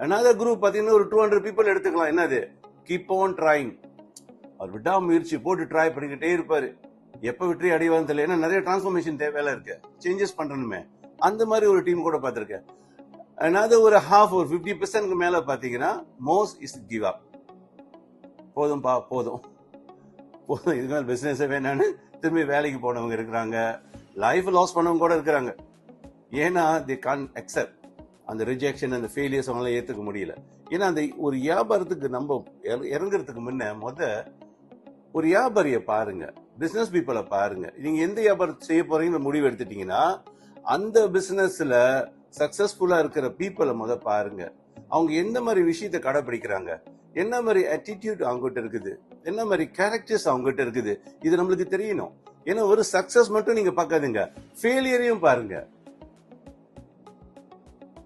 another group பாத்தீங்கன்னா ஒரு 200 people எடுத்துக்கலாம். என்னது, கீப் ஆன் ட்ரைங். அவர் விடாமுயற்சி போட்டு ட்ரை பண்ணிக்கிட்டே இருப்பாரு. எப்ப வெற்றி அடைவான்னு தெரியல. ஏன்னா நிறைய டிரான்ஸ்ஃபர்மேஷன் தேவையில இருக்கு, சேஞ்சஸ் பண்றணுமே. அந்த மாதிரி ஒரு டீம் கூட பார்த்திருக்கேன். another ஒரு half ஒரு 50% மேல பாத்தீங்கன்னா most is give up. போதும்பா போதும் போதும், இதுக்கு மேல பிசினஸ் வேணான்னு திரும்பி வேலைக்கு போனவங்க இருக்கிறாங்க. லைஃப் லாஸ் பண்ணவங்க கூட இருக்கிறாங்க. ஏன்னா they can't accept அந்த ரிஜெக்ஷன், அந்த ஃபெயிலியர்ஸ் அவங்களால ஏத்துக்க முடியல. ஏன்னா அந்த ஒரு வியாபாரத்துக்கு நம்ம இறங்குறதுக்கு முன்ன ஒரு வியாபாரிய பாருங்க, பிசினஸ் பீப்புளை பாருங்க. நீங்க எந்த வியாபாரம் செய்ய போறீங்கன்னு முடிவு எடுத்துட்டீங்கன்னா அந்த பிசினஸ்ல சக்சஸ்ஃபுல்லா இருக்கிற பீப்புளை பாருங்க. அவங்க எந்த மாதிரி விஷயத்தை கடைபிடிக்கிறாங்க, என்ன மாதிரி ஆட்டிடியூட் அவங்ககிட்ட இருக்குது, என்ன மாதிரி கேரக்டர்ஸ் அவங்ககிட்ட இருக்குது, இது நம்மளுக்கு தெரியணும். ஏன்னா ஒரு சக்சஸ் மட்டும் நீங்க பார்க்காதீங்க, ஃபெயிலியரையும் பாருங்க.